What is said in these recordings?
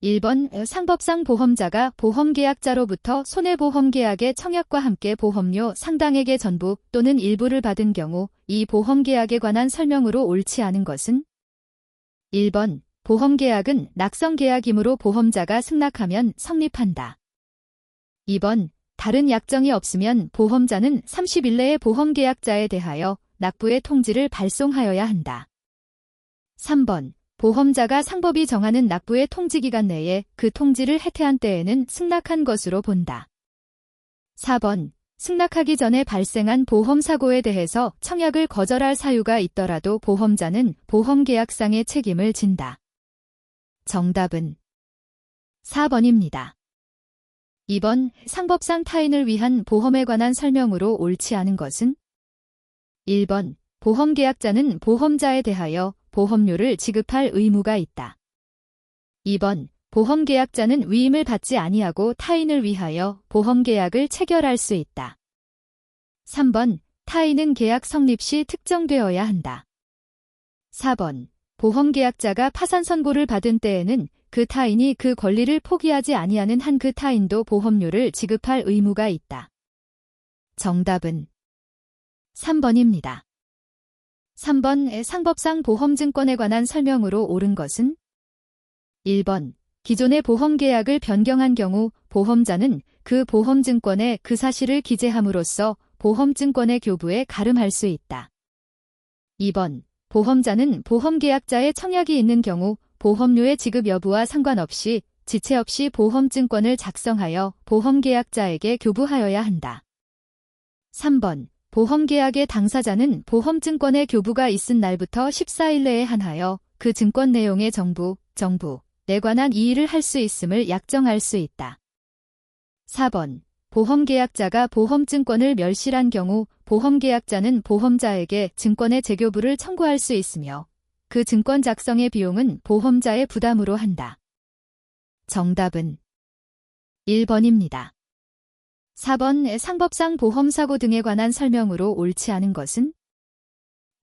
1번 상법상 보험자가 보험계약자로부터 손해보험계약의 청약과 함께 보험료 상당액의 전부 또는 일부를 받은 경우 이 보험계약에 관한 설명으로 옳지 않은 것은 1번 보험계약은 낙성계약이므로 보험자가 승낙하면 성립한다. 2번 다른 약정이 없으면 보험자는 30일 내에 보험계약자에 대하여 납부의 통지를 발송하여야 한다. 3번 보험자가 상법이 정하는 납부의 통지기간 내에 그 통지를 해태한 때에는 승낙한 것으로 본다. 4번 승낙하기 전에 발생한 보험사고에 대해서 청약을 거절할 사유가 있더라도 보험자는 보험계약상의 책임을 진다. 정답은 4번입니다. 2번 상법상 타인을 위한 보험에 관한 설명으로 옳지 않은 것은 1번 보험계약자는 보험자에 대하여 보험료를 지급할 의무가 있다. 2번 보험계약자는 위임을 받지 아니하고 타인을 위하여 보험계약을 체결할 수 있다. 3번 타인은 계약 성립 시 특정되어야 한다. 4번 보험계약자가 파산 선고를 받은 때에는 그 타인이 그 권리를 포기하지 아니하는 한 그 타인도 보험료를 지급할 의무가 있다. 정답은 3번입니다. 3번 상법상 보험증권에 관한 설명으로 옳은 것은 1번 기존의 보험계약을 변경한 경우 보험자는 그 보험증권에 그 사실을 기재함으로써 보험증권의 교부에 가름할 수 있다. 2번 보험자는 보험계약자의 청약이 있는 경우 보험료의 지급 여부와 상관없이 지체 없이 보험증권을 작성하여 보험계약자에게 교부하여야 한다. 3번 보험계약의 당사자는 보험증권의 교부가 있은 날부터 14일 내에 한하여 그 증권 내용의 정부에 관한 이의를 할 수 있음을 약정할 수 있다. 4번 보험계약자가 보험증권을 멸실한 경우 보험계약자는 보험자에게 증권의 재교부를 청구할 수 있으며 그 증권 작성의 비용은 보험자의 부담으로 한다. 정답은 1번입니다. 4번 상법상 보험사고 등에 관한 설명으로 옳지 않은 것은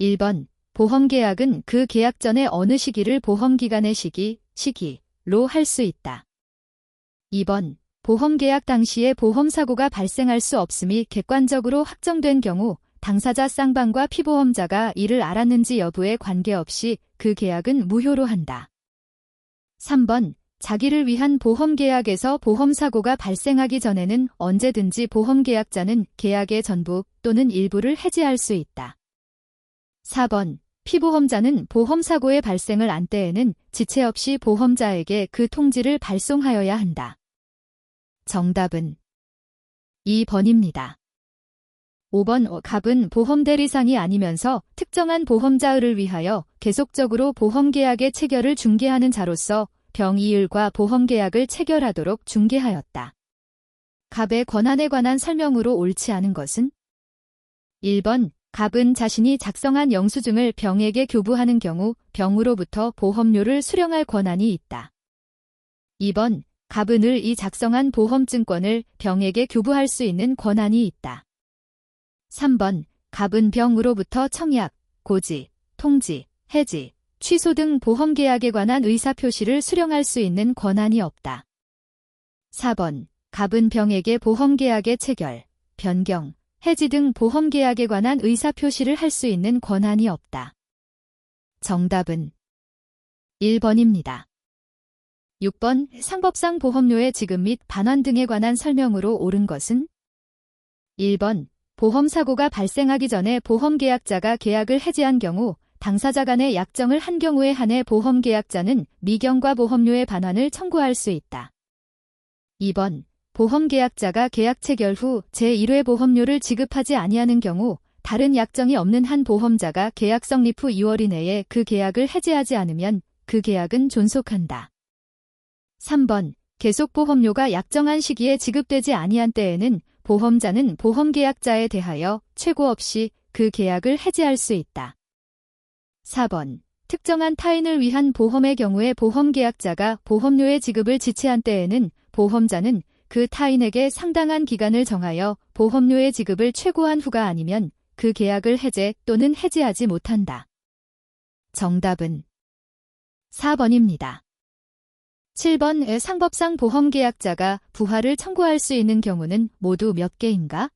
1번 보험계약은 그 계약 전에 어느 시기를 보험기간의 시기로 할 수 있다. 2번 보험계약 당시에 보험사고가 발생할 수 없음이 객관적으로 확정된 경우 당사자 쌍방과 피보험자가 이를 알았는지 여부에 관계없이 그 계약은 무효로 한다. 3번 자기를 위한 보험계약에서 보험사고가 발생하기 전에는 언제든지 보험계약자는 계약의 전부 또는 일부를 해지할 수 있다. 4번 피보험자는 보험사고의 발생을 안 때에는 지체 없이 보험자에게 그 통지를 발송하여야 한다. 정답은 2번입니다. 5번 갑은 보험대리상이 아니면서 특정한 보험자를 위하여 계속적으로 보험계약의 체결을 중개하는 자로서 병이율과 보험계약을 체결하도록 중개하였다. 갑의 권한에 관한 설명으로 옳지 않은 것은 1번 갑은 자신이 작성한 영수증을 병에게 교부하는 경우 병으로부터 보험료를 수령할 권한이 있다. 2번 갑은 을 이 작성한 보험증권을 병에게 교부할 수 있는 권한이 있다. 3번 갑은 병으로부터 청약, 고지, 통지, 해지, 취소 등 보험계약에 관한 의사표시를 수령할 수 있는 권한이 없다. 4번 갑은 병에게 보험계약의 체결, 변경, 해지 등 보험계약에 관한 의사표시를 할 수 있는 권한이 없다. 정답은 1번입니다. 6번 상법상 보험료의 지급 및 반환 등에 관한 설명으로 옳은 것은 1번 보험사고가 발생하기 전에 보험계약자가 계약을 해지한 경우 당사자 간의 약정을 한 경우에 한해 보험계약자는 미경과 보험료의 반환을 청구할 수 있다. 2번 보험계약자가 계약 체결 후 제1회 보험료를 지급하지 아니하는 경우 다른 약정이 없는 한 보험자가 계약 성립 후 2월 이내에 그 계약을 해지하지 않으면 그 계약은 존속한다. 3번 계속보험료가 약정한 시기에 지급되지 아니한 때에는 보험자는 보험계약자에 대하여 최고 없이 그 계약을 해지할 수 있다. 4번 특정한 타인을 위한 보험의 경우에 보험계약자가 보험료의 지급을 지체한 때에는 보험자는 그 타인에게 상당한 기간을 정하여 보험료의 지급을 최고한 후가 아니면 그 계약을 해제 또는 해지하지 못한다. 정답은 4번입니다. 7번 상법상 보험계약자가 부하를 청구할 수 있는 경우는 모두 몇 개인가?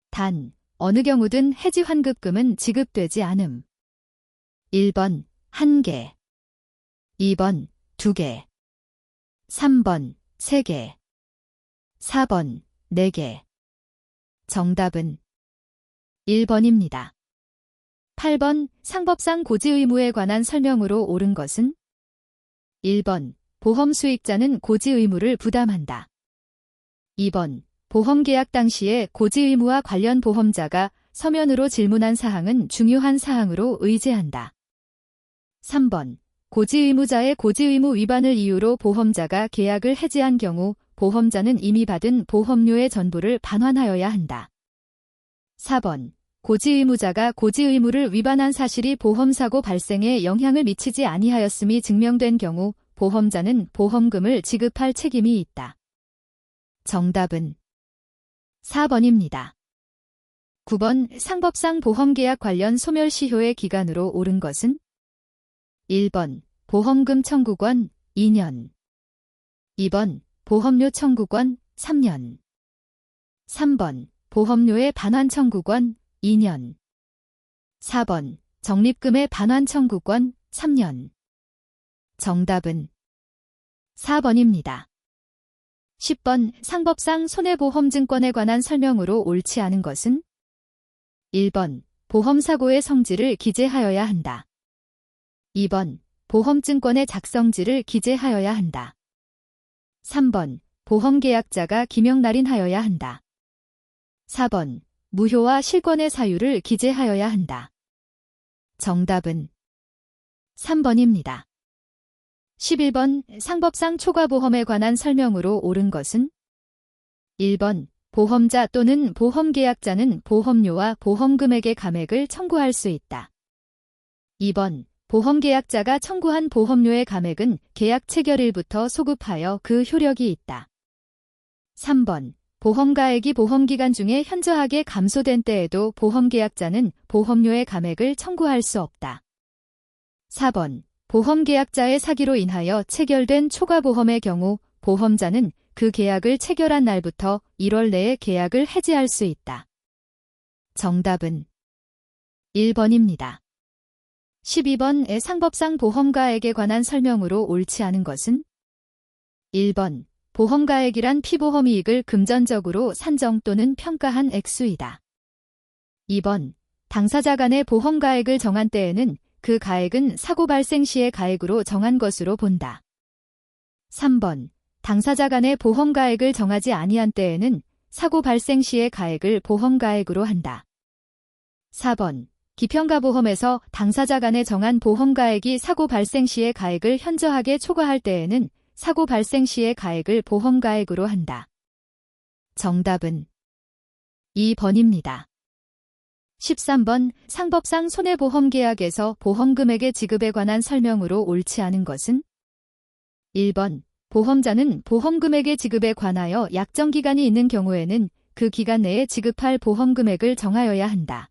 단, 어느 경우든 해지환급금은 지급되지 않음. 1번 1개, 2번 2개, 3번 3개, 4번 4개. 정답은 1번입니다. 8번 상법상 고지 의무에 관한 설명으로 옳은 것은? 1번 보험 수익자는 고지 의무를 부담한다. 2번 보험계약 당시에 고지 의무와 관련 보험자가 서면으로 질문한 사항은 중요한 사항으로 의제한다. 3번 고지 의무자의 고지 의무 위반을 이유로 보험자가 계약을 해지한 경우 보험자는 이미 받은 보험료의 전부를 반환하여야 한다. 4번 고지 의무자가 고지 의무를 위반한 사실이 보험사고 발생에 영향을 미치지 아니하였음이 증명된 경우 보험자는 보험금을 지급할 책임이 있다. 정답은 4번입니다. 9번 상법상 보험계약 관련 소멸시효의 기간으로 옳은 것은? 1번 보험금 청구권 2년, 2번 보험료 청구권 3년, 3번 보험료의 반환 청구권 2년, 4번 적립금의 반환 청구권 3년. 정답은 4번입니다. 10번 상법상 손해보험증권에 관한 설명으로 옳지 않은 것은? 1번 보험사고의 성질을 기재하여야 한다. 2번 보험증권의 작성지를 기재하여야 한다. 3번 보험계약자가 기명날인하여야 한다. 4번 무효와 실권의 사유를 기재하여야 한다. 정답은 3번입니다. 11번 상법상 초과보험에 관한 설명으로 옳은 것은? 1번 보험자 또는 보험계약자는 보험료와 보험금액의 감액을 청구할 수 있다. 2번 보험계약자가 청구한 보험료의 감액은 계약 체결일부터 소급하여 그 효력이 있다. 3번 보험가액이 보험기간 중에 현저하게 감소된 때에도 보험계약자는 보험료의 감액을 청구할 수 없다. 4번 보험계약자의 사기로 인하여 체결된 초과보험의 경우 보험자는 그 계약을 체결한 날부터 1월 내에 계약을 해지할 수 있다. 정답은 1번입니다. 12번 상법상 보험가액에 관한 설명으로 옳지 않은 것은? 1번 보험가액이란 피보험이익을 금전적으로 산정 또는 평가한 액수이다. 2번 당사자 간의 보험가액을 정한 때에는 그 가액은 사고 발생 시의 가액으로 정한 것으로 본다. 3번 당사자 간의 보험가액을 정하지 아니한 때에는 사고 발생 시의 가액을 보험가액으로 한다. 4번 기평가보험에서 당사자 간에 정한 보험가액이 사고 발생 시의 가액을 현저하게 초과할 때에는 사고 발생 시의 가액을 보험가액으로 한다. 정답은 2번입니다. 13번 상법상 손해보험계약에서 보험금액의 지급에 관한 설명으로 옳지 않은 것은? 1번 보험자는 보험금액의 지급에 관하여 약정기간이 있는 경우에는 그 기간 내에 지급할 보험금액을 정하여야 한다.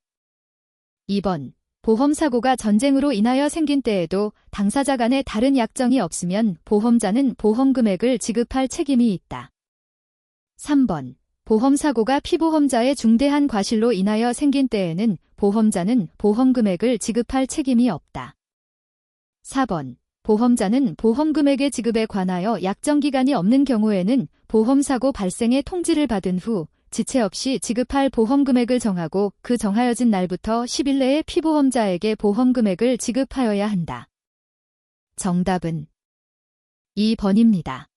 2번 보험사고가 전쟁으로 인하여 생긴 때에도 당사자 간에 다른 약정이 없으면 보험자는 보험금액을 지급할 책임이 있다. 3번 보험사고가 피보험자의 중대한 과실로 인하여 생긴 때에는 보험자는 보험금액을 지급할 책임이 없다. 4번 보험자는 보험금액의 지급에 관하여 약정기간이 없는 경우에는 보험사고 발생의 통지를 받은 후 지체 없이 지급할 보험금액을 정하고 그 정하여진 날부터 10일 내에 피보험자에게 보험금액을 지급하여야 한다. 정답은 2번입니다.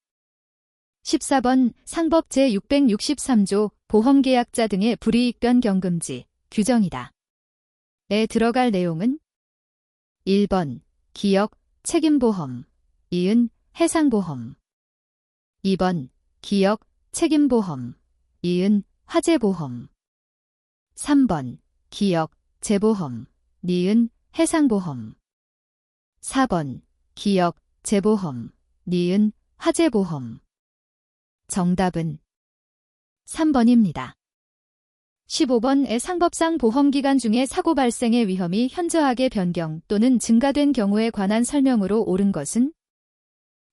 14번 상법 제663조 보험계약자 등의 불이익 변경금지 규정이다. 에 들어갈 내용은? 1번 기역, 책임보험, 이은, 해상보험. 2번 기역, 책임보험, 이은, 화재보험. 3번 기역, 재보험, 니은, 해상보험. 4번 기역, 재보험, 니은, 화재보험. 정답은 3번입니다. 15번 상법상 보험기간 중에 사고 발생의 위험이 현저하게 변경 또는 증가된 경우에 관한 설명으로 옳은 것은?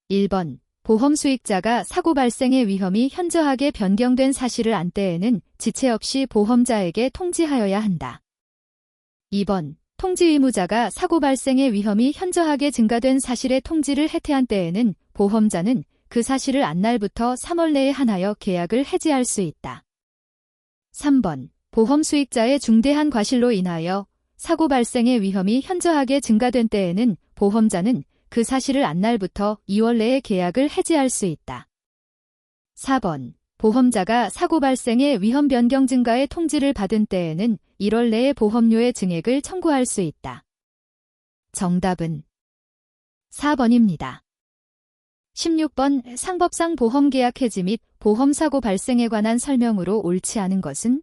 1번 보험 수익자가 사고 발생의 위험이 현저하게 변경된 사실을 안 때에는 지체 없이 보험자에게 통지하여야 한다. 2번. 통지 의무자가 사고 발생의 위험이 현저하게 증가된 사실의 통지를 해태한 때에는 보험자는 그 사실을 안날부터 3월 내에 한하여 계약을 해지할 수 있다. 3번. 보험 수익자의 중대한 과실로 인하여 사고 발생의 위험이 현저하게 증가된 때에는 보험자는 그 사실을 안날부터 2월 내에 계약을 해지할 수 있다. 4번. 보험자가 사고 발생의 위험 변경 증가의 통지를 받은 때에는 1월 내에 보험료의 증액을 청구할 수 있다. 정답은 4번입니다. 16번. 상법상 보험계약 해지 및 보험사고 발생에 관한 설명으로 옳지 않은 것은?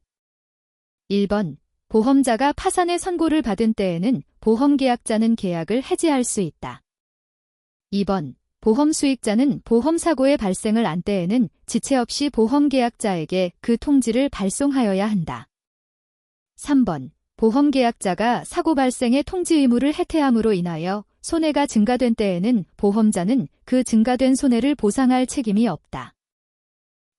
1번. 보험자가 파산의 선고를 받은 때에는 보험계약자는 계약을 해지할 수 있다. 2번. 보험 수익자는 보험사고의 발생을 안 때에는 지체 없이 보험계약자에게 그 통지를 발송하여야 한다. 3번. 보험계약자가 사고 발생의 통지 의무를 해태함으로 인하여 손해가 증가된 때에는 보험자는 그 증가된 손해를 보상할 책임이 없다.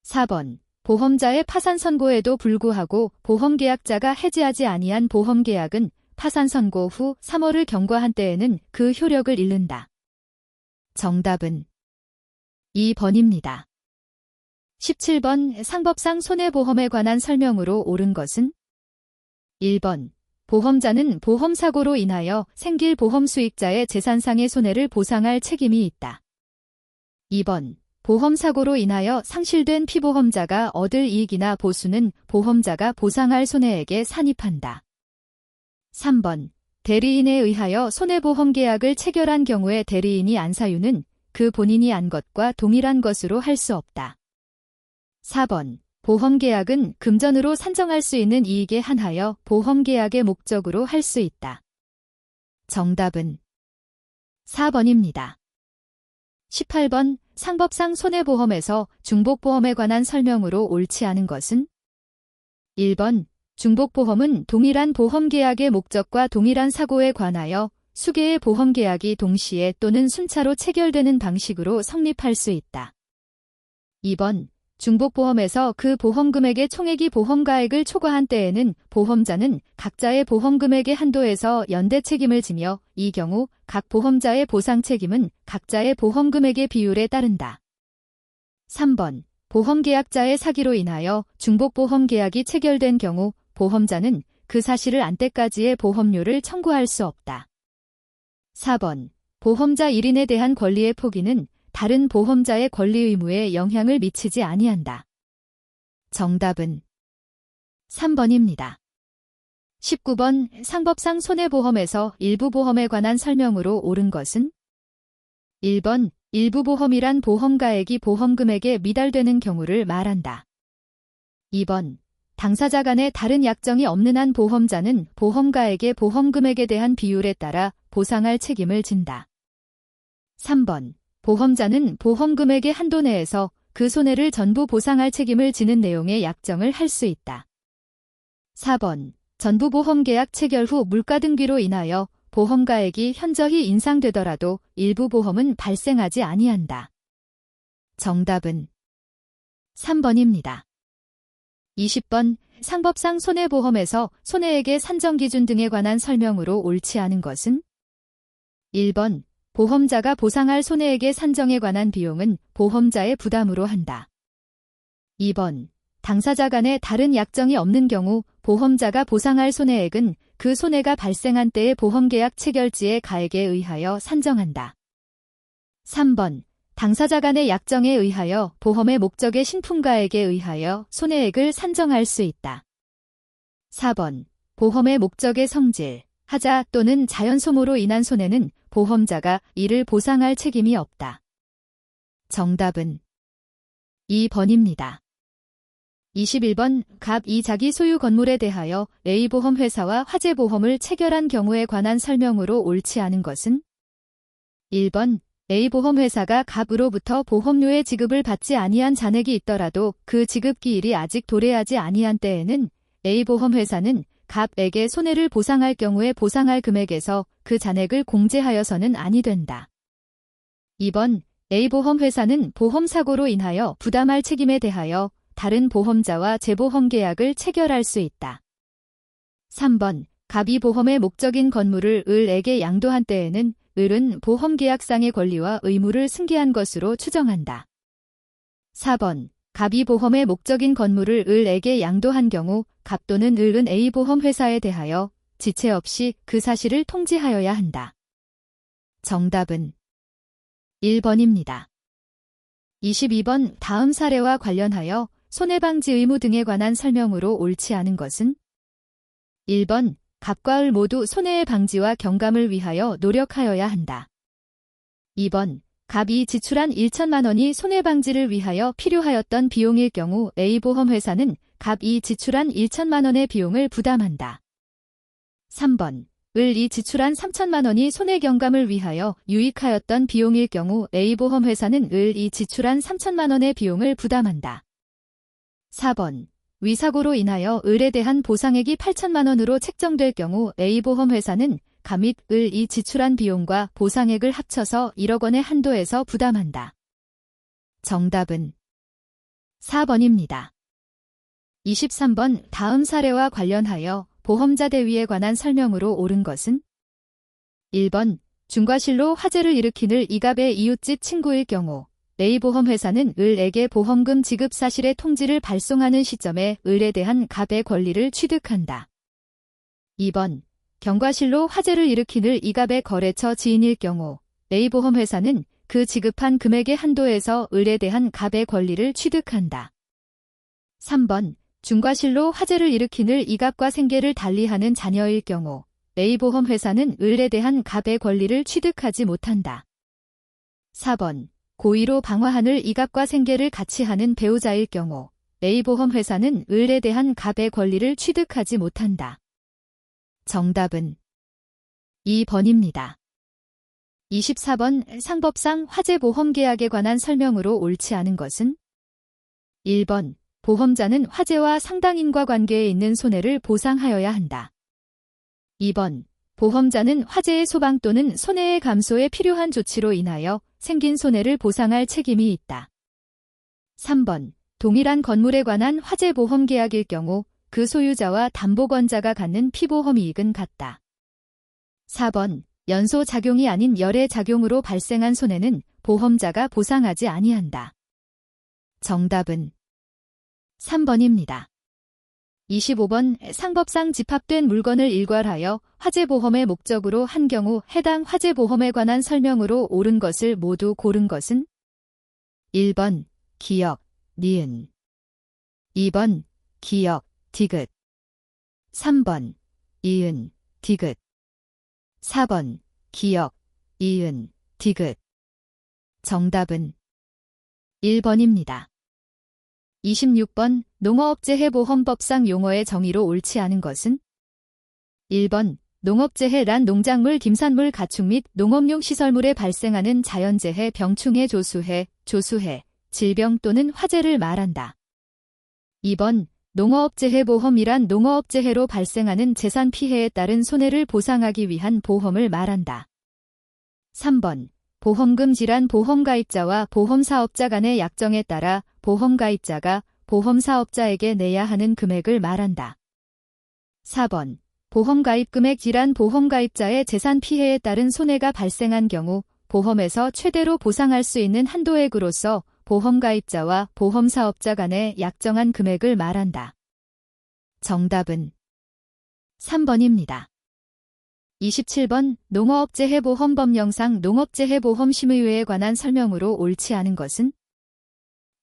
4번. 보험자의 파산 선고에도 불구하고 보험계약자가 해지하지 아니한 보험계약은 파산 선고 후 3월을 경과한 때에는 그 효력을 잃는다. 정답은 2번입니다. 17번. 상법상 손해보험에 관한 설명으로 옳은 것은? 1번. 보험자는 보험사고로 인하여 생길 보험 수익자의 재산상의 손해를 보상할 책임이 있다. 2번. 보험사고로 인하여 상실된 피보험자가 얻을 이익이나 보수는 보험자가 보상할 손해액에 산입한다. 3번. 대리인에 의하여 손해보험계약을 체결한 경우에 대리인이 안 사유는 그 본인이 안 것과 동일한 것으로 할 수 없다. 4번. 보험계약은 금전으로 산정할 수 있는 이익에 한하여 보험계약의 목적으로 할 수 있다. 정답은 4번입니다. 18번. 상법상 손해보험에서 중복보험에 관한 설명으로 옳지 않은 것은? 1번. 중복보험은 동일한 보험계약의 목적과 동일한 사고에 관하여 수개의 보험계약이 동시에 또는 순차로 체결되는 방식으로 성립할 수 있다. 2번. 중복보험에서 그 보험금액의 총액이 보험가액을 초과한 때에는 보험자는 각자의 보험금액의 한도에서 연대 책임을 지며 이 경우 각 보험자의 보상 책임은 각자의 보험금액의 비율에 따른다. 3번. 보험계약자의 사기로 인하여 중복보험계약이 체결된 경우 보험자는 그 사실을 안 때까지의 보험료를 청구할 수 없다. 4번. 보험자 1인에 대한 권리의 포기는 다른 보험자의 권리 의무에 영향을 미치지 아니한다. 정답은 3번입니다. 19번. 상법상 손해보험에서 일부 보험에 관한 설명으로 옳은 것은? 1번. 일부 보험이란 보험가액이 보험금액에 미달되는 경우를 말한다. 2번. 당사자 간에 다른 약정이 없는 한 보험자는 보험가액의 보험금액에 대한 비율에 따라 보상할 책임을 진다. 3번. 보험자는 보험금액의 한도 내에서 그 손해를 전부 보상할 책임을 지는 내용의 약정을 할 수 있다. 4번. 전부 보험계약 체결 후 물가등기로 인하여 보험가액이 현저히 인상되더라도 일부 보험은 발생하지 아니한다. 정답은 3번입니다. 20번. 상법상 손해보험에서 손해액의 산정기준 등에 관한 설명으로 옳지 않은 것은? 1번. 보험자가 보상할 손해액의 산정에 관한 비용은 보험자의 부담으로 한다. 2번. 당사자 간에 다른 약정이 없는 경우 보험자가 보상할 손해액은 그 손해가 발생한 때의 보험계약 체결지의 가액에 의하여 산정한다. 3번. 당사자 간의 약정에 의하여 보험의 목적의 신품가액에 의하여 손해액을 산정할 수 있다. 4번. 보험의 목적의 성질, 하자 또는 자연소모로 인한 손해는 보험자가 이를 보상할 책임이 없다. 정답은 2번입니다. 21번. 갑 2 자기 소유 건물에 대하여 A보험회사와 화재보험을 체결한 경우에 관한 설명으로 옳지 않은 것은? 1번. A보험회사가 갑으로부터 보험료의 지급을 받지 아니한 잔액이 있더라도 그 지급기일이 아직 도래하지 아니한 때에는 A보험회사는 갑에게 손해를 보상할 경우에 보상할 금액에서 그 잔액을 공제하여서는 아니 된다. 2번. A보험회사는 보험사고로 인하여 부담할 책임에 대하여 다른 보험자와 재보험 계약을 체결할 수 있다. 3번. 갑이 보험의 목적인 건물을 을에게 양도한 때에는 을은 보험계약상의 권리와 의무를 승계한 것으로 추정한다. 4번. 갑이 보험의 목적인 건물을 을에게 양도한 경우 갑 또는 을은 A보험회사에 대하여 지체 없이 그 사실을 통지하여야 한다. 정답은 1번입니다. 22번. 다음 사례와 관련하여 손해방지 의무 등에 관한 설명으로 옳지 않은 것은? 1번. 갑과 을 모두 손해의 방지와 경감을 위하여 노력하여야 한다. 2번. 갑이 지출한 1천만 원이 손해방지를 위하여 필요하였던 비용일 경우 A보험회사는 갑이 지출한 1천만 원의 비용을 부담한다. 3번. 을이 지출한 3천만 원이 손해경감을 위하여 유익하였던 비용일 경우 A보험회사는 을이 지출한 3천만 원의 비용을 부담한다. 4번. 위사고로 인하여 을에 대한 보상액이 8천만 원으로 책정될 경우 A보험회사는 갑 및 을이 지출한 비용과 보상액을 합쳐서 1억 원의 한도에서 부담한다. 정답은 4번입니다. 23번. 다음 사례와 관련하여 보험자 대위에 관한 설명으로 옳은 것은? 1번. 중과실로 화재를 일으킨 이갑의 이웃집 친구일 경우 A보험회사는 을에게 보험금 지급 사실의 통지를 발송하는 시점에 을에 대한 갑의 권리를 취득한다. 2번. 경과실로 화재를 일으킨 이갑의 거래처 지인일 경우 A보험회사는 그 지급한 금액의 한도에서 을에 대한 갑의 권리를 취득한다. 3번. 중과실로 화재를 일으킨 이갑과 생계를 달리하는 자녀일 경우 A보험회사는 을에 대한 갑의 권리를 취득하지 못한다. 4번. 고의로 방화한 이갑과 생계를 같이 하는 배우자일 경우 A보험회사는 을에 대한 갑의 권리를 취득하지 못한다. 정답은 2번입니다. 24번. 상법상 화재보험계약에 관한 설명으로 옳지 않은 것은? 1번. 보험자는 화재와 상당인과 관계에 있는 손해를 보상하여야 한다. 2번. 보험자는 화재의 소방 또는 손해의 감소에 필요한 조치로 인하여 생긴 손해를 보상할 책임이 있다. 3번. 동일한 건물에 관한 화재보험계약일 경우 그 소유자와 담보권자가 갖는 피보험 이익은 같다. 4번. 연소작용이 아닌 열애작용으로 발생한 손해는 보험자가 보상하지 아니한다. 정답은 3번입니다. 25번. 상법상 집합된 물건을 일괄하여 화재보험의 목적으로 한 경우 해당 화재보험에 관한 설명으로 옳은 것을 모두 고른 것은? 1번. 기역, 니은 2번. 기역, 디귿 3번. 이은, 디귿 4번. 기역, 이은, 디귿 정답은 1번입니다. 26번. 농어업재해보험법상 용어의 정의로 옳지 않은 것은? 1번. 농업재해란 농작물, 김산물, 가축 및 농업용 시설물에 발생하는 자연재해, 병충해, 조수해, 질병 또는 화재를 말한다. 2번. 농어업재해보험이란 농어업재해로 발생하는 재산 피해에 따른 손해를 보상하기 위한 보험을 말한다. 3번. 보험금 질환 보험가입자와 보험사업자 간의 약정에 따라 보험가입자가 보험사업자에게 내야 하는 금액을 말한다. 4번. 보험가입금액 질환 보험가입자의 재산 피해에 따른 손해가 발생한 경우 보험에서 최대로 보상할 수 있는 한도액으로서 보험가입자와 보험사업자 간의 약정한 금액을 말한다. 정답은 3번입니다. 27번. 농어업재해보험법령상 농업재해보험 심의회에 관한 설명으로 옳지 않은 것은?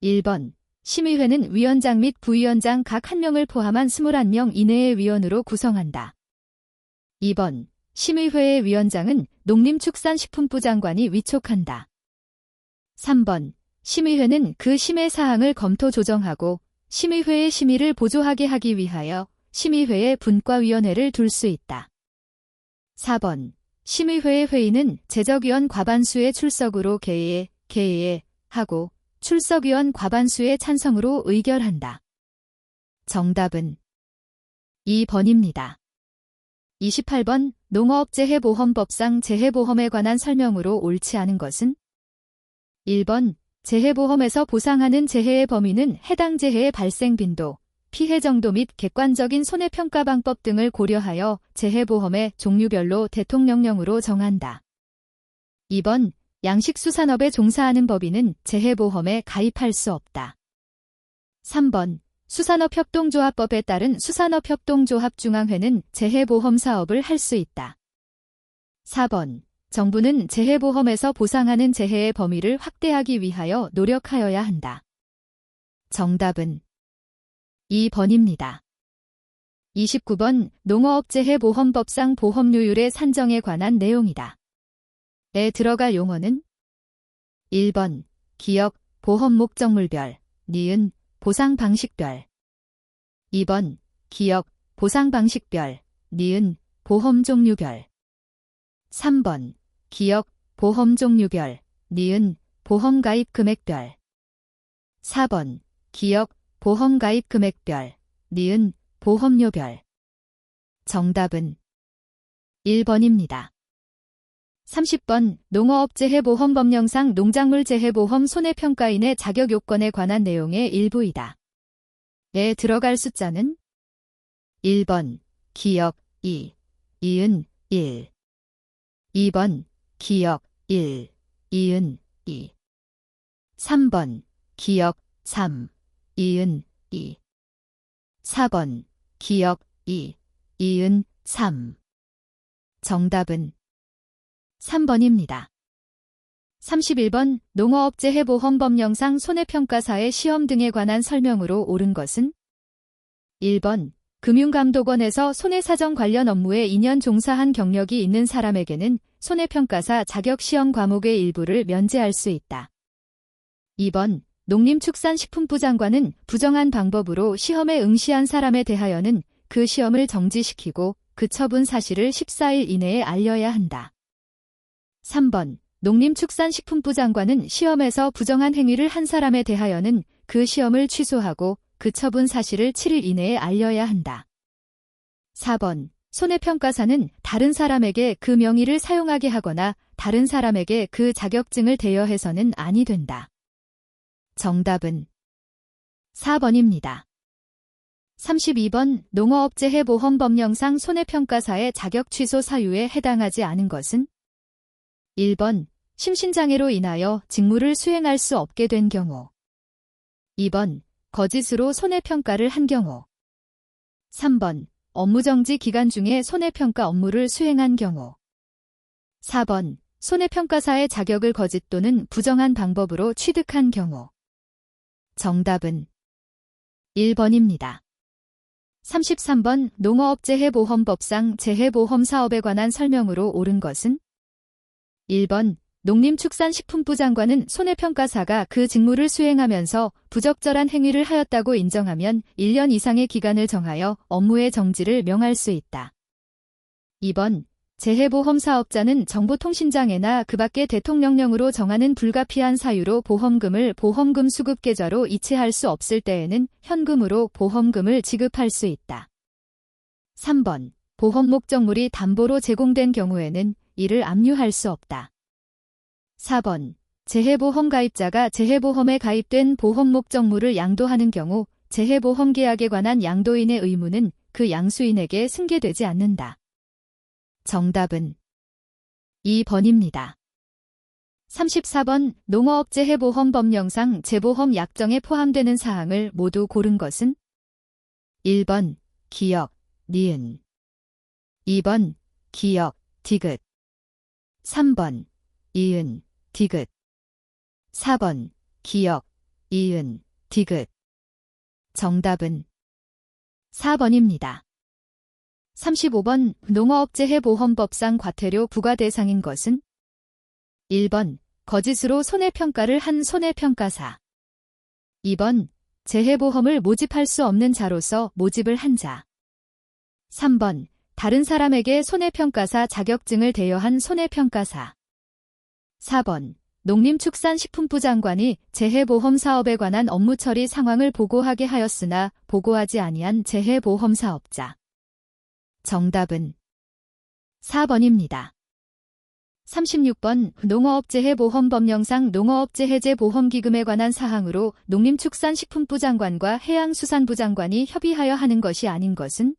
1번. 심의회는 위원장 및 부위원장 각 1명을 포함한 21명 이내의 위원으로 구성한다. 2번. 심의회의 위원장은 농림축산식품부 장관이 위촉한다. 3번. 심의회는 그 심의 사항을 검토 조정하고 심의회의 심의를 보조하게 하기 위하여 심의회의 분과위원회를 둘 수 있다. 4번. 심의회의 회의는 제적위원 과반수의 출석으로 개의하고 출석위원 과반수의 찬성으로 의결한다. 정답은 2번입니다. 28번. 농어업재해보험법상 재해보험에 관한 설명으로 옳지 않은 것은? 1번 재해보험에서 보상하는 재해의 범위는 해당 재해의 발생 빈도, 피해 정도 및 객관적인 손해평가 방법 등을 고려하여 재해보험의 종류별로 대통령령으로 정한다. 2번 양식수산업에 종사하는 법인은 재해보험에 가입할 수 없다. 3번 수산업협동조합법에 따른 수산업협동조합중앙회는 재해보험 사업을 할 수 있다. 4번 정부는 재해보험에서 보상하는 재해의 범위를 확대하기 위하여 노력하여야 한다. 정답은 2번입니다. 29번 농어업재해보험법상 보험료율의 산정에 관한 내용이다. 에 들어갈 용어는 1번 기역, 보험 목적물별, 니은, 보상 방식별. 2번 기역, 보상 방식별, 니은, 보험 종류별. 3번 기역, 보험 종류별, 니은, 보험 가입 금액별. 4번 기역, 보험 가입 금액별, 니은, 보험료별. 정답은 1번입니다. 30번 농어업재해보험법령상 농작물재해보험 손해평가인의 자격 요건에 관한 내용의 일부이다. 에 들어갈 숫자는 1번 기역 2, 이은 1. 2번 기역 1, 이은 2. 3번 기역 3, 이은 2. 4번 기역 2, 이은 3. 정답은 3번입니다. 31번 농어업재해보험법령상 손해평가사의 시험 등에 관한 설명으로 옳은 것은 1번 금융감독원에서 손해사정 관련 업무에 2년 종사한 경력이 있는 사람에게는 손해평가사 자격시험 과목의 일부를 면제할 수 있다. 2번 농림축산식품부 장관은 부정한 방법으로 시험에 응시한 사람에 대하여는 그 시험을 정지시키고 그 처분 사실을 14일 이내에 알려야 한다. 3번 농림축산식품부 장관은 시험에서 부정한 행위를 한 사람에 대하여는 그 시험을 취소하고 그 처분 사실을 7일 이내에 알려야 한다. 4번 손해평가사는 다른 사람에게 그 명의를 사용하게 하거나 다른 사람에게 그 자격증을 대여해서는 아니 된다. 정답은 4번입니다. 32번 농어업재해보험법령상 손해평가사의 자격 취소 사유에 해당하지 않은 것은 1번 심신장애로 인하여 직무를 수행할 수 없게 된 경우. 2번 거짓으로 손해평가를 한 경우. 3번 업무정지 기간 중에 손해평가 업무를 수행한 경우. 4번 손해평가사의 자격을 거짓 또는 부정한 방법으로 취득한 경우. 정답은 1번입니다. 33번 농어업재해보험법상 재해보험 사업에 관한 설명으로 옳은 것은 1번 농림축산식품부 장관은 손해평가사가 그 직무를 수행하면서 부적절한 행위를 하였다고 인정하면 1년 이상의 기간을 정하여 업무의 정지를 명할 수 있다. 2번 재해보험 사업자는 정보통신장애나 그 밖의 대통령령으로 정하는 불가피한 사유로 보험금을 보험금 수급 계좌로 이체할 수 없을 때에는 현금으로 보험금을 지급할 수 있다. 3번 보험 목적물이 담보로 제공된 경우에는 이를 압류할 수 없다. 4번 재해보험 가입자가 재해보험에 가입된 보험 목적물을 양도하는 경우 재해보험 계약에 관한 양도인의 의무는 그 양수인에게 승계되지 않는다. 정답은 2번입니다. 34번 농어업재해보험법령상 재보험 약정에 포함되는 사항을 모두 고른 것은 1번 기역, 니은. 2번 기역, 디귿. 3번 이은, 디귿. 4번 기역, 이은, 디귿. 정답은 4번입니다. 35번 농어업재해보험법상 과태료 부과 대상인 것은 1번 거짓으로 손해평가를 한 손해평가사. 2번 재해보험을 모집할 수 없는 자로서 모집을 한 자. 3번 다른 사람에게 손해평가사 자격증을 대여한 손해평가사. 4번 농림축산식품부 장관이 재해보험 사업에 관한 업무 처리 상황을 보고하게 하였으나 보고하지 아니한 재해보험 사업자. 정답은 4번입니다. 36번 농어업재해보험법령상 농어업재해제보험기금에 관한 사항으로 농림축산식품부 장관과 해양수산부 장관이 협의하여 하는 것이 아닌 것은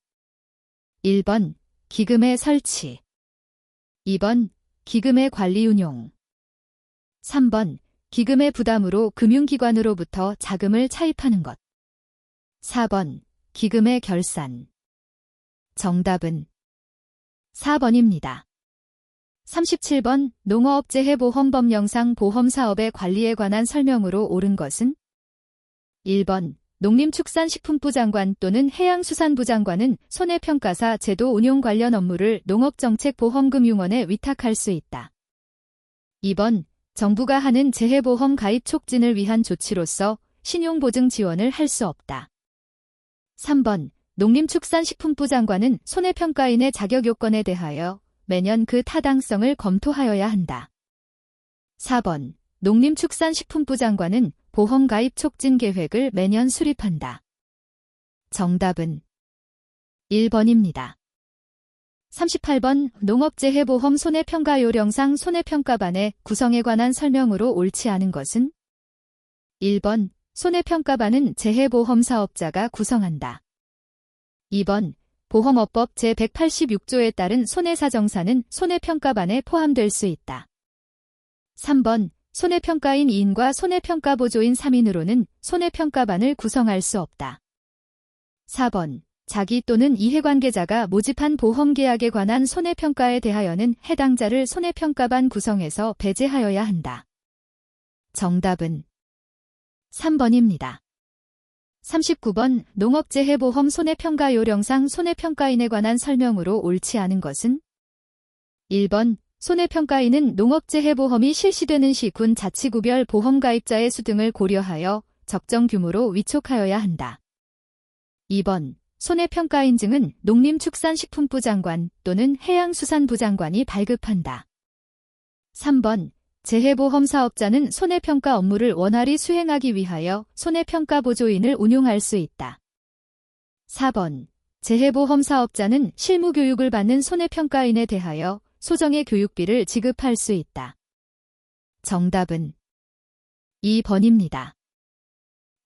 1번 기금의 설치 2번 기금의 관리 운용 3번 기금의 부담으로 금융기관으로부터 자금을 차입하는 것 4번 기금의 결산 정답은 4번입니다. 37번 농어업재해보험법령상 보험사업의 관리에 관한 설명으로 옳은 것은 1번 농림축산식품부 장관 또는 해양수산부 장관은 손해평가사 제도 운용 관련 업무를 농업정책보험금융원에 위탁할 수 있다. 2번 정부가 하는 재해보험 가입 촉진을 위한 조치로서 신용보증 지원을 할 수 없다. 3번 농림축산식품부 장관은 손해평가인의 자격 요건에 대하여 매년 그 타당성을 검토하여야 한다. 4번 농림축산식품부 장관은 보험 가입 촉진 계획을 매년 수립한다. 정답은 1번입니다. 38번 농업재해보험 손해평가요령상 손해평가반의 구성에 관한 설명으로 옳지 않은 것은 1번 손해평가반은 재해보험사업자가 구성한다. 2번 보험업법 제186조에 따른 손해사정사는 손해평가반에 포함될 수 있다. 3번 손해평가인 2인과 손해평가보조인 3인으로는 손해평가반을 구성할 수 없다. 4번 자기 또는 이해관계자가 모집한 보험계약에 관한 손해평가에 대하여는 해당자를 손해평가반 구성에서 배제하여야 한다. 정답은 3번입니다. 39번 농업재해보험 손해평가요령상 손해평가인에 관한 설명으로 옳지 않은 것은 1번 손해평가인은 농업재해보험이 실시되는 시 군 자치구별 보험가입자의 수 등을 고려하여 적정 규모로 위촉하여야 한다. 2번 손해평가인증은 농림축산식품부 장관 또는 해양수산부 장관이 발급한다. 3번 재해보험사업자는 손해평가 업무를 원활히 수행하기 위하여 손해평가보조인을 운용할 수 있다. 4번 재해보험사업자는 실무교육을 받는 손해평가인에 대하여 소정의 교육비를 지급할 수 있다. 정답은 2번입니다.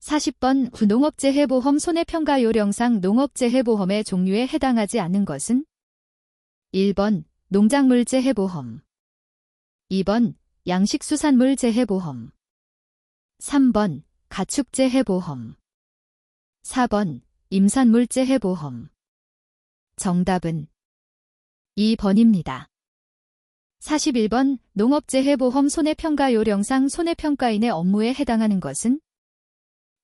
40번 농업재해보험 손해평가요령상 농업재해보험의 종류에 해당하지 않는 것은 1번 농작물재해보험 2번 양식수산물재해보험 3번 가축재해보험 4번 임산물재해보험 정답은 2번입니다. 41번 농업재해보험 손해평가요령상 손해평가인의 업무에 해당하는 것은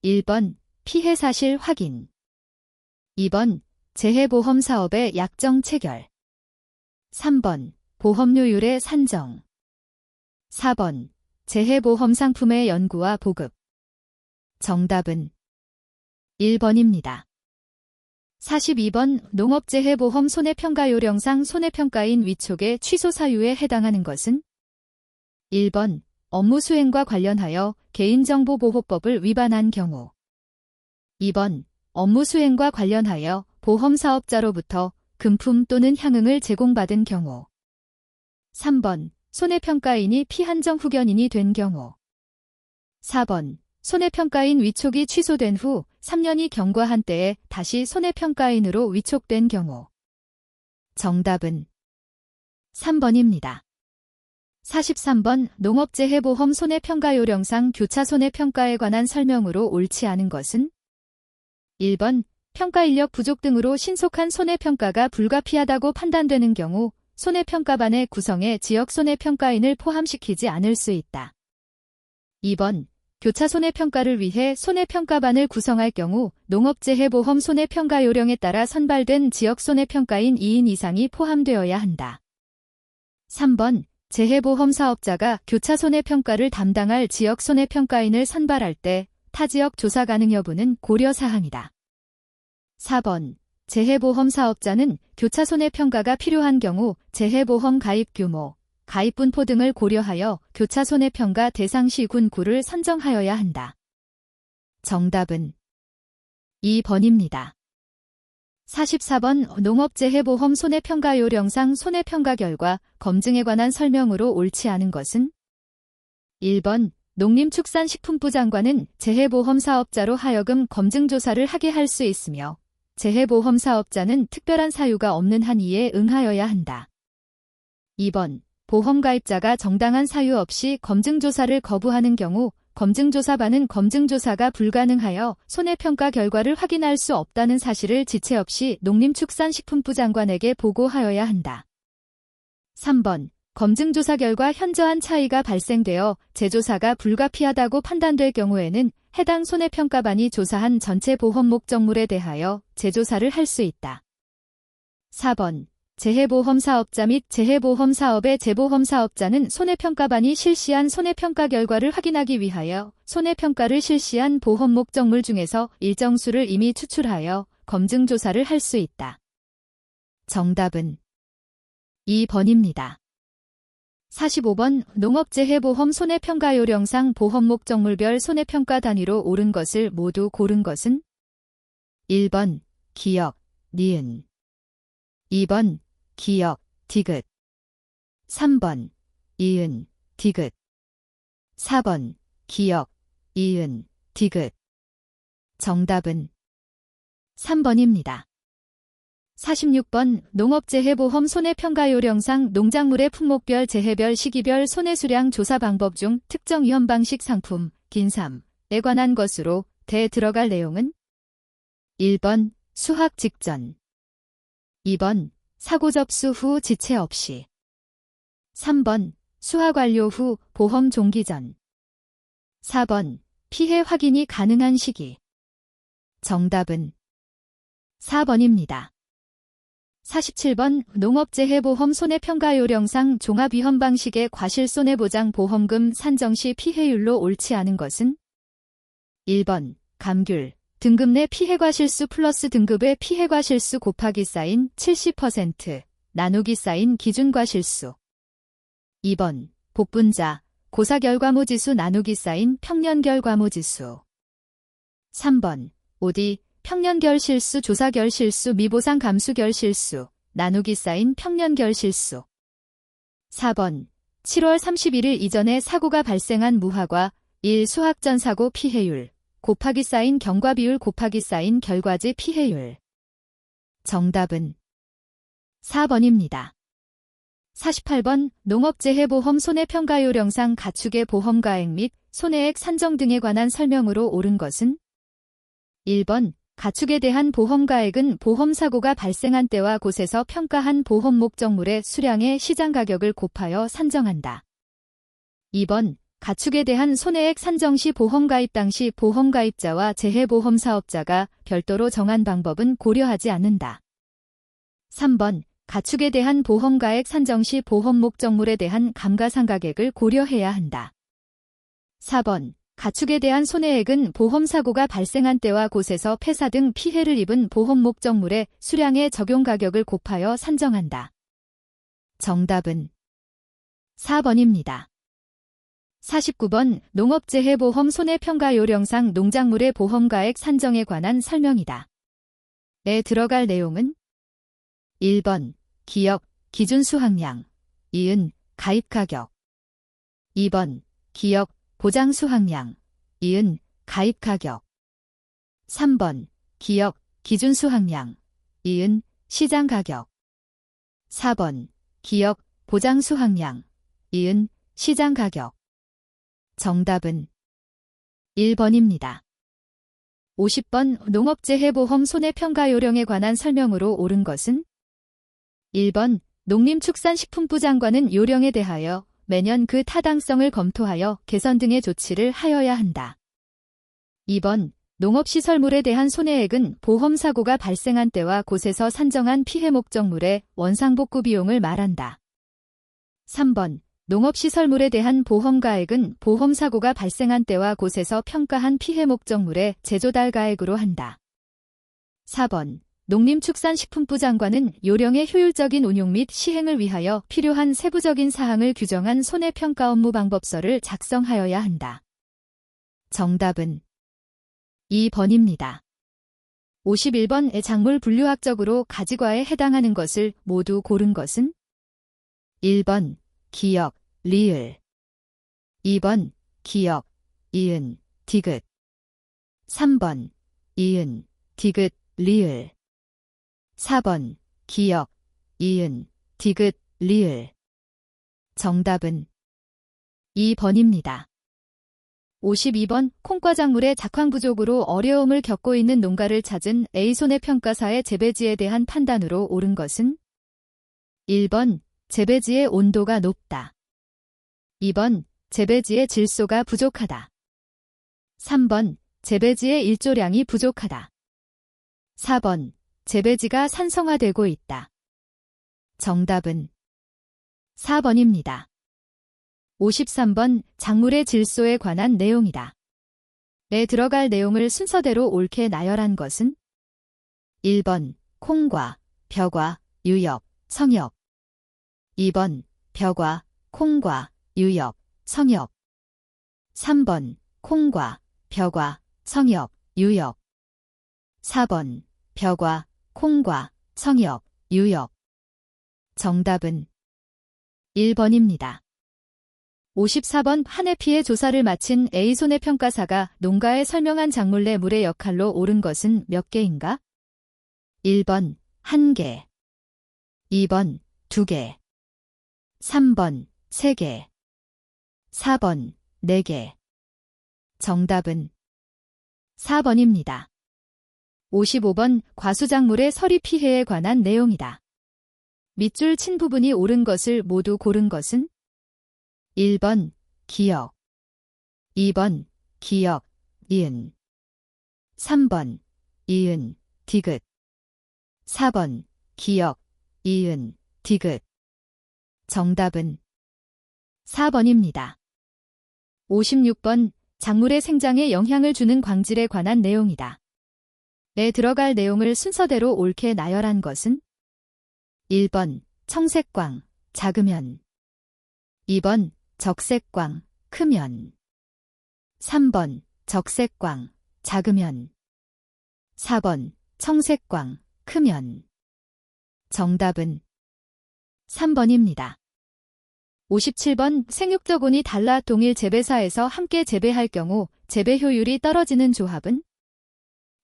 1번 피해사실 확인 2번 재해보험 사업의 약정 체결 3번 보험료율의 산정 4번 재해보험 상품의 연구와 보급 정답은 1번입니다. 42번 농업재해보험 손해평가요령상 손해평가인 위촉의 취소 사유에 해당하는 것은 1번 업무 수행과 관련하여 개인정보보호법을 위반한 경우 2번 업무 수행과 관련하여 보험사업자로부터 금품 또는 향응을 제공받은 경우 3번 손해평가인이 피한정 후견인이 된 경우 4번 손해평가인 위촉이 취소된 후 3년이 경과한 때에 다시 손해평가인으로 위촉된 경우 정답은 3번입니다. 43번 농업재해보험 손해평가요령상 교차 손해평가에 관한 설명으로 옳지 않은 것은 1번 평가인력 부족 등으로 신속한 손해평가가 불가피하다고 판단되는 경우 손해평가반의 구성에 지역손해평가인을 포함시키지 않을 수 있다. 2번 교차 손해평가를 위해 손해평가반을 구성할 경우 농업재해보험 손해평가요령에 따라 선발된 지역손해평가인 2인 이상이 포함되어야 한다. 3번 재해보험 사업자가 교차 손해평가를 담당할 지역 손해평가인을 선발할 때 타지역 조사 가능 여부는 고려사항이다. 4번 재해보험 사업자는 교차 손해평가가 필요한 경우 재해보험 가입 규모, 가입 분포 등을 고려하여 교차 손해평가 대상시 군구를 선정하여야 한다. 정답은 2번입니다. 44번 농업재해보험 손해평가요령상 손해평가 결과 검증에 관한 설명으로 옳지 않은 것은? 1번 농림축산식품부 장관은 재해보험 사업자로 하여금 검증조사를 하게 할 수 있으며 재해보험 사업자는 특별한 사유가 없는 한 이에 응하여야 한다. 2번 보험가입자가 정당한 사유 없이 검증조사를 거부하는 경우 검증조사반은 검증조사가 불가능하여 손해평가 결과를 확인할 수 없다는 사실을 지체 없이 농림축산식품부 장관에게 보고하여야 한다. 3번 검증조사 결과 현저한 차이가 발생되어 재조사가 불가피하다고 판단될 경우에는 해당 손해평가반이 조사한 전체 보험 목적물에 대하여 재조사를 할 수 있다. 4번 재해보험 사업자 및 재해보험 사업의 재보험 사업자는 손해평가반이 실시한 손해평가 결과를 확인하기 위하여 손해평가를 실시한 보험 목적물 중에서 일정 수를 이미 추출하여 검증조사를 할 수 있다. 정답은 2번입니다. 45번 농업재해보험 손해평가요령상 보험 목적물별 손해평가 단위로 옳은 것을 모두 고른 것은? 1번 기역, 니은 2번 기역, 디귿 3번 이은, 디귿 4번 기역, 이은, 디귿 정답은 3번입니다. 46번 농업재해보험 손해평가요령상 농작물의 품목별 재해별 시기별 손해수량 조사 방법 중 특정 위험 방식 상품, 긴삼에 관한 것으로 대 들어갈 내용은? 1번 수확 직전 2번 사고 접수 후 지체 없이 3번 수확 완료 후 보험 종기 전 4번 피해 확인이 가능한 시기 정답은 4번입니다. 47번 농업재해보험 손해평가요령상 종합위험 방식의 과실손해보장 보험금 산정 시 피해율로 옳지 않은 것은? 1번 감귤 등급 내 피해과실수 플러스 등급의 피해과실수 곱하기 쌓인 70% 나누기 쌓인 기준과실수 2번 복분자 고사결과모지수 나누기 쌓인 평년결과모지수 3번 OD 평년결실수 조사결실수 미보상 감수결실수 나누기 쌓인 평년결실수 4번 7월 31일 이전에 사고가 발생한 무화과 1 수확 전 사고 피해율 곱하기 쌓인 경과비율 곱하기 쌓인 결과지 피해율 정답은 4번입니다. 48번 농업재해보험 손해평가요령상 가축의 보험가액 및 손해액 산정 등에 관한 설명으로 옳은 것은? 1번 가축에 대한 보험가액은 보험사고가 발생한 때와 곳에서 평가한 보험 목적물의 수량의 시장가격을 곱하여 산정한다. 2번 가축에 대한 손해액 산정 시 보험가입 당시 보험가입자와 재해보험 사업자가 별도로 정한 방법은 고려하지 않는다. 3번 가축에 대한 보험가액 산정 시 보험 목적물에 대한 감가상각액을 고려해야 한다. 4번 가축에 대한 손해액은 보험사고가 발생한 때와 곳에서 폐사 등 피해를 입은 보험 목적물의 수량의 적용가격을 곱하여 산정한다. 정답은 4번입니다. 49번 농업재해보험 손해평가요령상 농작물의 보험가액 산정에 관한 설명이다. 에 들어갈 내용은? 1번 기역, 기준수확량, 이은 가입가격 2번 기역, 보장수확량, 이은 가입가격 3번 기역, 기준수확량, 이은 시장가격 4번 기역, 보장수확량, 이은 시장가격 정답은 1번입니다. 50번 농업재해보험 손해평가요령에 관한 설명으로 옳은 것은? 1번 농림축산식품부 장관은 요령에 대하여 매년 그 타당성을 검토하여 개선 등의 조치를 하여야 한다. 2번 농업시설물에 대한 손해액은 보험사고가 발생한 때와 곳에서 산정한 피해 목적물의 원상복구 비용을 말한다. 3번 농업시설물에 대한 보험가액은 보험사고가 발생한 때와 곳에서 평가한 피해 목적물의 제조달가액으로 한다. 4번 농림축산식품부 장관은 요령의 효율적인 운용 및 시행을 위하여 필요한 세부적인 사항을 규정한 손해평가 업무 방법서를 작성하여야 한다. 정답은 2번입니다. 51번 작물 분류학적으로 가지과에 해당하는 것을 모두 고른 것은? 1번 기역, 리을. 2번 기역, 이은, 디귿. 3번 이은, 디귿, 리을. 4번 기역, 이은, 디귿, 리을. 정답은 2번입니다. 52번 콩과 작물의 작황 부족으로 어려움을 겪고 있는 농가를 찾은 A손해평가사의 재배지에 대한 판단으로 옳은 것은 1번 재배지의 온도가 높다. 2번 재배지의 질소가 부족하다. 3번 재배지의 일조량이 부족하다. 4번 재배지가 산성화되고 있다. 정답은 4번입니다. 53번 작물의 질소에 관한 내용이다. 에 들어갈 내용을 순서대로 옳게 나열한 것은 1번 콩과, 벼과, 유엽, 성엽. 2번 벼과, 콩과, 유엽, 성엽. 3번 콩과, 벼과, 성엽, 유엽. 4번 벼과, 콩과, 성엽, 유엽. 정답은 1번입니다. 54번 한 해 피해 조사를 마친 A손해평가사가 농가에 설명한 작물 내 물의 역할로 옳은 것은 몇 개인가? 1번 1개, 2번 2개, 3번 3개, 4번 4개. 정답은 4번입니다. 55번 과수작물의 서리 피해에 관한 내용이다. 밑줄 친 부분이 옳은 것을 모두 고른 것은 1번 기역, 2번 기역, 이은. 3번 이은, 디귿. 4번 기역, 이은, 디귿. 정답은 4번입니다. 56번 작물의 생장에 영향을 주는 광질에 관한 내용이다. 에 들어갈 내용을 순서대로 옳게 나열한 것은 1번 청색광, 작으면. 2번 적색광, 크면. 3번 적색광, 작으면. 4번 청색광, 크면. 정답은 3번입니다. 57번 생육적운이 달라 동일 재배사에서 함께 재배할 경우 재배 효율이 떨어지는 조합은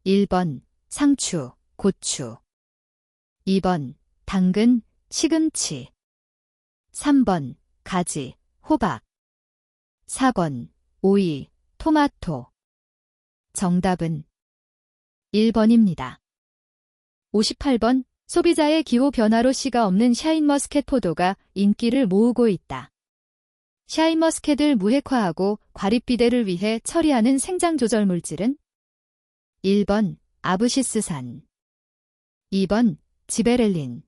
1번 상추, 고추. 2번 당근, 시금치. 3번 가지, 호박. 4번 오이, 토마토. 정답은 1번입니다. 58번 소비자의 기호 변화로 씨가 없는 샤인머스켓 포도가 인기를 모으고 있다. 샤인머스켓을 무핵화하고 과립비대를 위해 처리하는 생장조절 물질은 1번 아브시스산, 2번 지베렐린,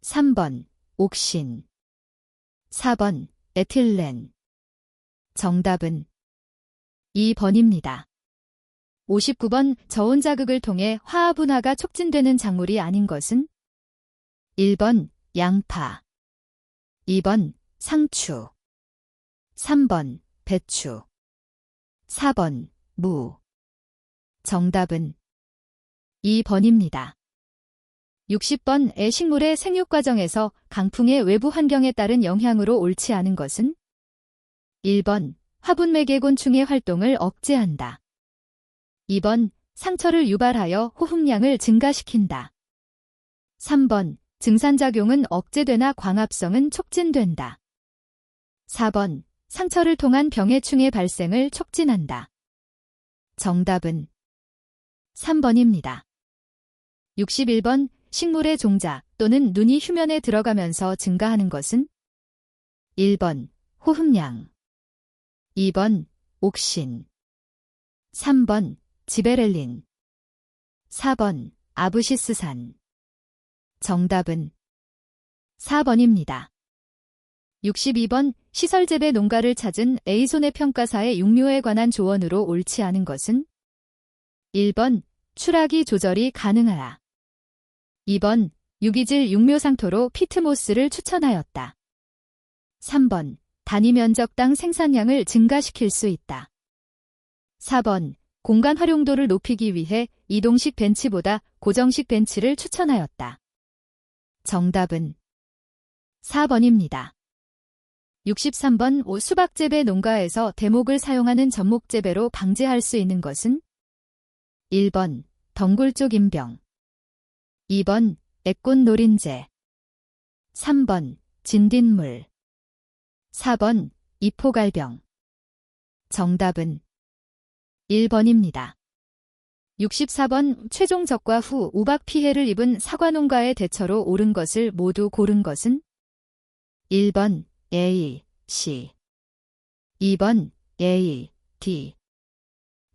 3번 옥신, 4번 에틸렌. 정답은 2번입니다. 59번 저온 자극을 통해 화합분화가 촉진되는 작물이 아닌 것은 1번 양파, 2번 상추, 3번 배추, 4번 무. 정답은 2번입니다. 60번 애식물의 생육 과정에서 강풍의 외부 환경에 따른 영향으로 옳지 않은 것은 1번 화분매개곤충의 활동을 억제한다. 2번 상처를 유발하여 호흡량을 증가시킨다. 3번 증산작용은 억제되나 광합성은 촉진된다. 4번 상처를 통한 병해충의 발생을 촉진한다. 정답은 3번입니다. 61번 식물의 종자 또는 눈이 휴면에 들어가면서 증가하는 것은 1번 호흡량, 2번 옥신, 3번 지베렐린, 4번 아브시스산. 정답은 4번입니다. 62번 시설재배 농가를 찾은 A손해평가사의 육묘에 관한 조언으로 옳지 않은 것은 1번 추락이 조절이 가능하다. 2번 유기질 육묘상토로 피트모스를 추천하였다. 3번 단위 면적당 생산량을 증가시킬 수 있다. 4번 공간 활용도를 높이기 위해 이동식 벤치보다 고정식 벤치를 추천하였다. 정답은 4번입니다. 63번 수박재배 농가에서 대목을 사용하는 접목재배로 방제할 수 있는 것은 1번 덩굴쪽 임병 2번 애꽃 노린재 3번 진딧물 4번 이포갈병 정답은 1번입니다. 64번 최종 적과 후 우박 피해를 입은 사과농가의 대처로 옳은 것을 모두 고른 것은 1번 A, C 2번 A, D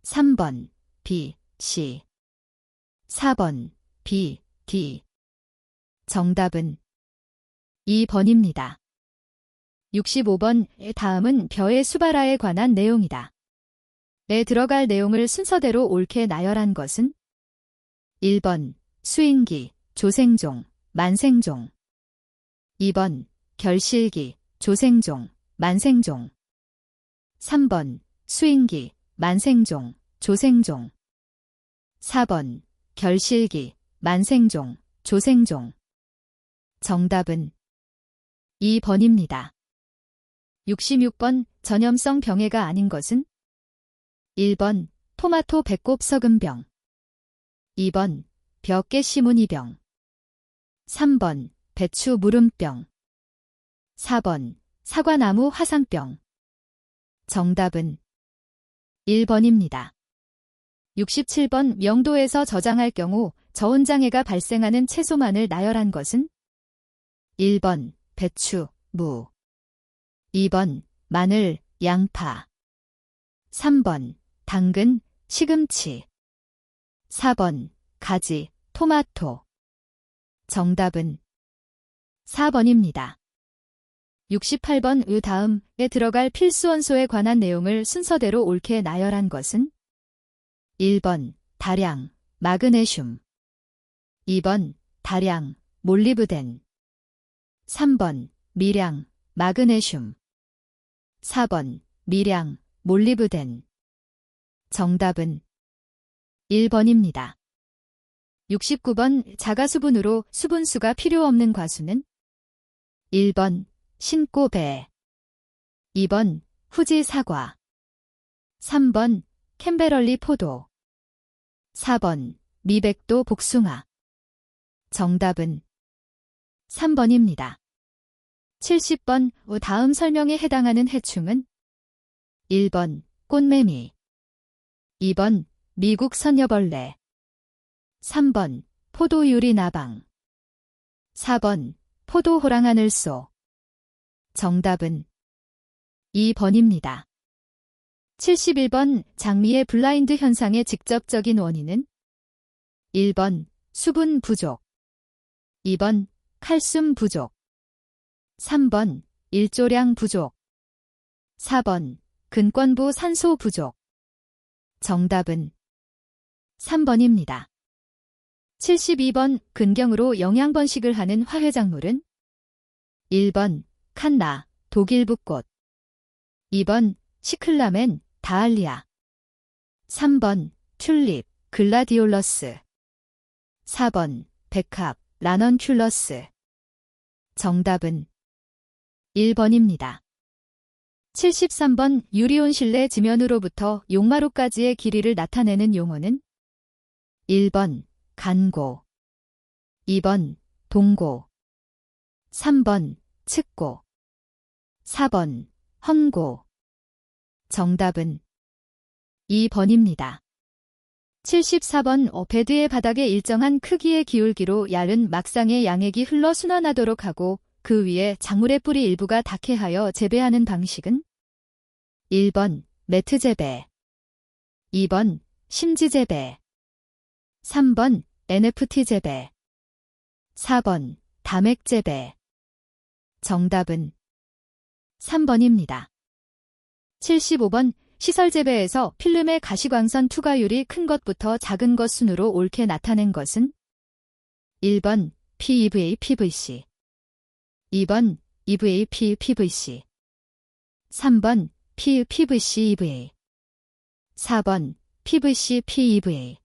3번 B, C 4번 B, D 정답은 2번입니다. 65번 다음은 벼의 수발화에 관한 내용이다. 에 들어갈 내용을 순서대로 옳게 나열한 것은 1번 수인기, 조생종, 만생종 2번 결실기, 조생종, 만생종 3번 수인기, 만생종, 조생종 4번 결실기, 만생종, 조생종 정답은 2번입니다. 66번 전염성 병해가 아닌 것은 1번 토마토 배꼽 썩은병 2번 벼깨시무늬병 3번 배추 무름병 4번 사과나무 화상병 정답은 1번입니다. 67번 명도에서 저장할 경우 저온장애가 발생하는 채소만을 나열한 것은 1번 배추, 무 2번 마늘, 양파 3번 당근, 시금치 4번 가지, 토마토 정답은 4번입니다. 68번 다음에 들어갈 필수 원소에 관한 내용을 순서대로 옳게 나열한 것은 1번 다량, 마그네슘 2번 다량, 몰리브덴 3번 미량, 마그네슘 4번 미량, 몰리브덴 정답은 1번입니다. 69번 자가수분으로 수분수가 필요 없는 과수는 1번 신꼬배 2번 후지 사과 3번 캔베럴리 포도 4번 미백도 복숭아 정답은 3번입니다. 70번 다음 설명에 해당하는 해충은 1번 꽃매미 2번 미국 선여벌레 3번 포도유리나방 4번 포도호랑하늘소 정답은 2번입니다. 71번 장미의 블라인드 현상의 직접적인 원인은 1번 수분 부족 2번 칼슘 부족 3번 일조량 부족 4번 근권부 산소 부족 정답은 3번입니다. 72번 근경으로 영양번식을 하는 화훼작물은 1번 칸나, 독일붓꽃 2번 시클라멘, 다알리아 3번 튤립, 글라디올러스 4번 백합, 라넌큘러스 정답은 1번입니다. 73번 유리온 실내 지면으로부터 용마루까지의 길이를 나타내는 용어는 1번 간고 2번 동고 3번 측고 4번 헌고 정답은 2번입니다. 74번 베드의 바닥에 일정한 크기의 기울기로 얇은 막상의 양액이 흘러 순환하도록 하고 그 위에 작물의 뿌리 일부가 닿게 하여 재배하는 방식은 1번 매트 재배 2번 심지 재배 3번 NFT 재배 4번 다맥 재배 정답은 3번입니다. 75번 시설 재배에서 필름의 가시광선 투과율이 큰 것부터 작은 것 순으로 옳게 나타낸 것은 1번 PEVA PVC 2번 EVA PVC 3번 PVC EVA 4번 PVC PEVA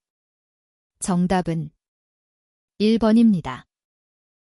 정답은 1번입니다.